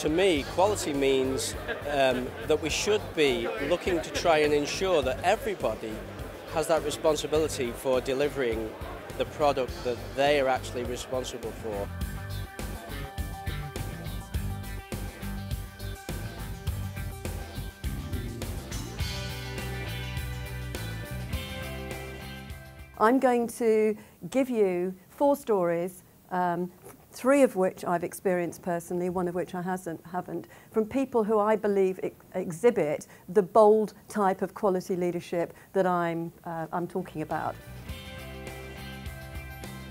to me, quality means that we should be looking to try and ensure that everybody has that responsibility for delivering the product that they are actually responsible for. I'm going to give you 4 stories, 3 of which I've experienced personally, 1 of which I haven't, from people who I believe exhibit the bold type of quality leadership that I'm talking about.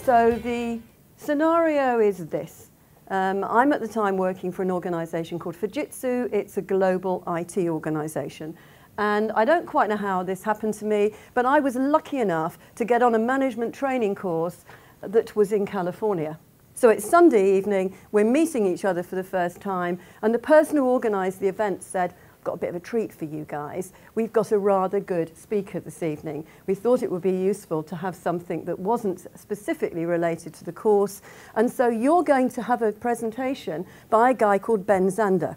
So the scenario is this. I'm at the time working for an organisation called Fujitsu. It's a global IT organisation. And I don't quite know how this happened to me, but I was lucky enough to get on a management training course that was in California. So it's Sunday evening, we're meeting each other for the first time, and the person who organised the event said, "I've got a bit of a treat for you guys. We've got a rather good speaker this evening. We thought it would be useful to have something that wasn't specifically related to the course, and so you're going to have a presentation by a guy called Ben Zander."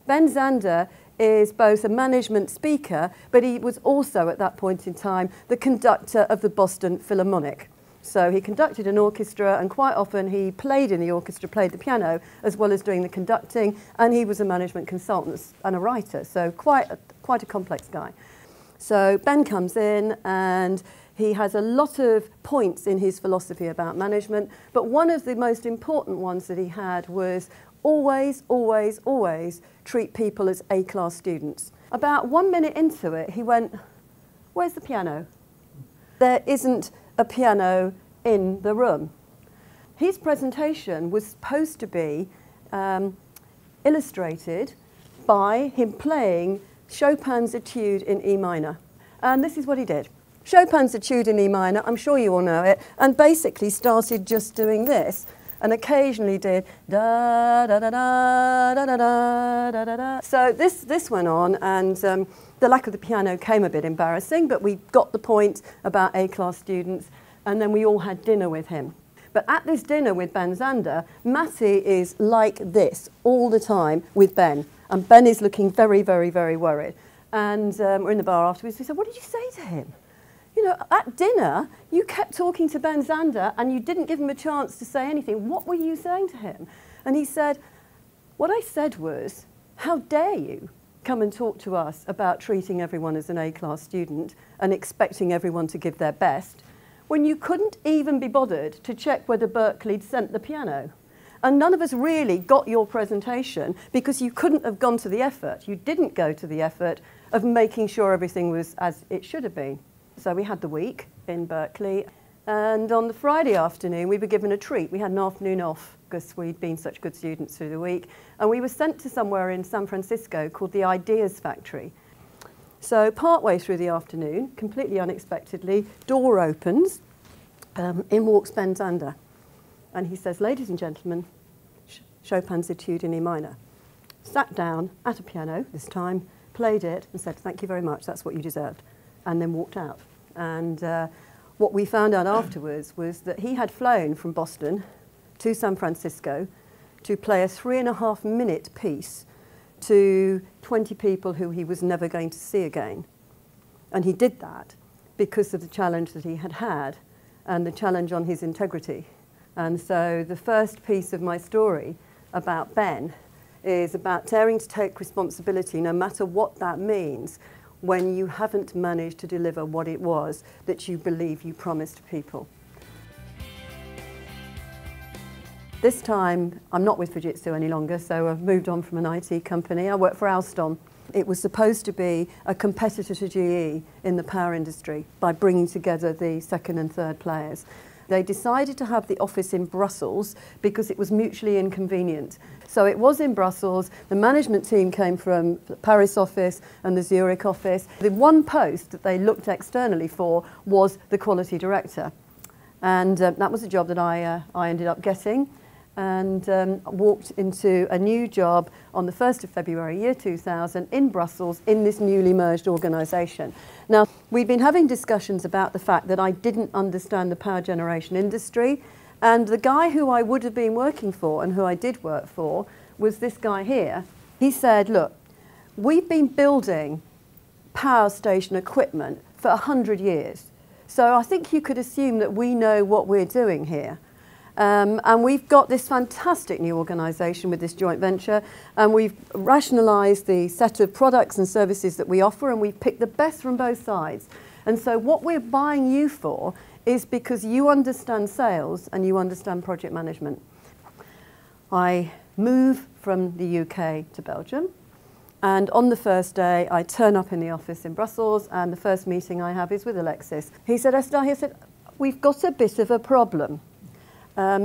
Ben Zander is both a management speaker, but he was also at that point in time the conductor of the Boston Philharmonic. So he conducted an orchestra, and quite often he played in the orchestra, played the piano, as well as doing the conducting, and he was a management consultant and a writer, so quite a complex guy. So Ben comes in and he has a lot of points in his philosophy about management, but one of the most important ones that he had was always, always, always treat people as A-class students. About 1 minute into it, he went, "Where's the piano?" There isn't a piano in the room. His presentation was supposed to be illustrated by him playing Chopin's Etude in E minor. And this is what he did. Chopin's Etude in E minor, I'm sure you all know it, and basically started just doing this, and occasionally did da da da da da da da da da da. So this went on, and the lack of the piano came a bit embarrassing, but we got the point about A-class students, and then we all had dinner with him. But at this dinner with Ben Zander, Matty is like this all the time with Ben, and Ben is looking very, very, very worried. And we're in the bar afterwards. We said, "What did you say to him? You know, at dinner, you kept talking to Ben Zander and you didn't give him a chance to say anything. What were you saying to him?" And he said, "What I said was, how dare you come and talk to us about treating everyone as an A-class student and expecting everyone to give their best, when you couldn't even be bothered to check whether Berkeley'd sent the piano. And none of us really got your presentation because you couldn't have gone to the effort. You didn't go to the effort of making sure everything was as it should have been." So we had the week in Berkeley, and on the Friday afternoon we were given a treat. We had an afternoon off because we'd been such good students through the week, and we were sent to somewhere in San Francisco called the Ideas Factory. So partway through the afternoon, completely unexpectedly, door opens, in walks Ben Zander, and he says, "Ladies and gentlemen, Chopin's Etude in E minor." Sat down at a piano this time, played it and said, "Thank you very much, that's what you deserved," and then walked out. And what we found out afterwards was that he had flown from Boston to San Francisco to play a 3.5 minute piece to 20 people who he was never going to see again. And he did that because of the challenge that he had had and the challenge on his integrity. And so the first piece of my story about Ben is about daring to take responsibility, no matter what that means, when you haven't managed to deliver what it was that you believe you promised people. This time, I'm not with Fujitsu any longer, so I've moved on from an IT company. I work for Alstom. It was supposed to be a competitor to GE in the power industry by bringing together the second and third players. They decided to have the office in Brussels because it was mutually inconvenient. So it was in Brussels. The management team came from the Paris office and the Zurich office. The one post that they looked externally for was the quality director. And that was a job that I ended up getting, and walked into a new job on the 1st of February, year 2000, in Brussels, in this newly merged organisation. Now, we'd been having discussions about the fact that I didn't understand the power generation industry, and the guy who I would have been working for, and who I did work for, was this guy here. He said, look, we've been building power station equipment for 100 years. So I think you could assume that we know what we're doing here. And we've got this fantastic new organisation with this joint venture, and we've rationalised the set of products and services that we offer, and we've picked the best from both sides. And so what we're buying you for is because you understand sales and you understand project management. I move from the UK to Belgium, and on the first day I turn up in the office in Brussels, and the first meeting I have is with Alexis. He said, Estelle, he said, we've got a bit of a problem.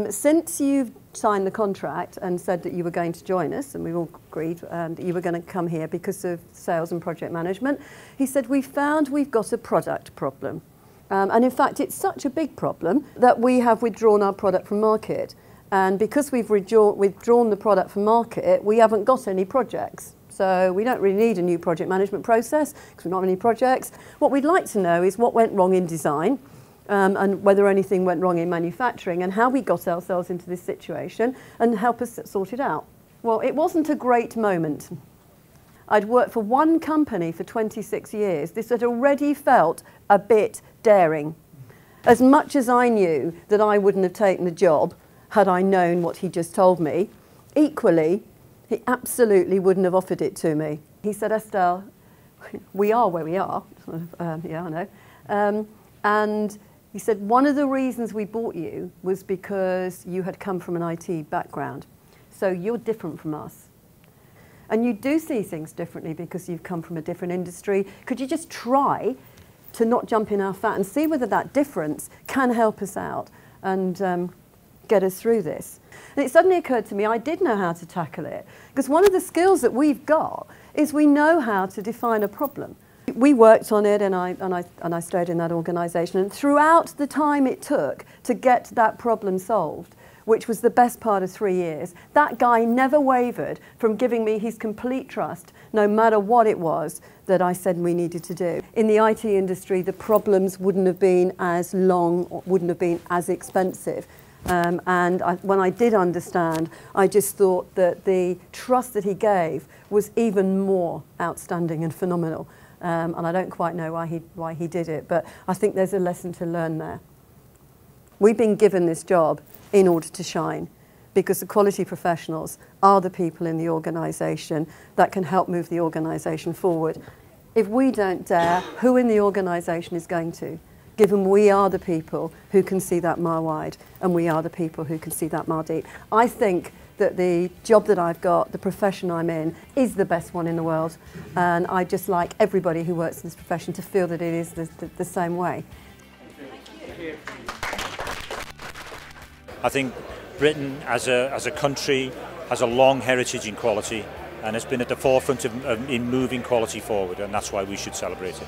Since you've signed the contract and said that you were going to join us, and we all agreed that you were going to come here because of sales and project management, he said, we found we've got a product problem. And in fact, it's such a big problem that we have withdrawn our product from market. And because we've withdrawn the product from market, we haven't got any projects. So we don't really need a new project management process because we don't have any projects. What we'd like to know is what went wrong in design, and whether anything went wrong in manufacturing, and how we got ourselves into this situation, and help us sort it out. Well, it wasn't a great moment. I'd worked for one company for 26 years. This had already felt a bit daring. As much as I knew that I wouldn't have taken the job had I known what he just told me, equally, he absolutely wouldn't have offered it to me. He said, Estelle, we are where we are. Yeah, I know. And he said, one of the reasons we bought you was because you had come from an IT background. So you're different from us. And you do see things differently because you've come from a different industry. Could you just try to not jump in our fat and see whether that difference can help us out and get us through this? And it suddenly occurred to me I did know how to tackle it, because one of the skills that we've got is we know how to define a problem. We worked on it, and I stayed in that organisation, and throughout the time it took to get that problem solved, which was the best part of 3 years, that guy never wavered from giving me his complete trust, no matter what it was that I said we needed to do. In the IT industry, the problems wouldn't have been as long, or wouldn't have been as expensive. When I did understand, I just thought that the trust that he gave was even more outstanding and phenomenal. And I don't quite know why he did it, but I think there's a lesson to learn there. We've been given this job in order to shine, because the quality professionals are the people in the organisation that can help move the organisation forward. If we don't dare, who in the organisation is going to? Given we are the people who can see that mile wide, and we are the people who can see that mile deep. I think that the job that I've got, the profession I'm in, is the best one in the world. And I just like everybody who works in this profession to feel that it is the same way. Thank you. I think Britain as a country has a long heritage in quality, and has been at the forefront in moving quality forward, and that's why we should celebrate it.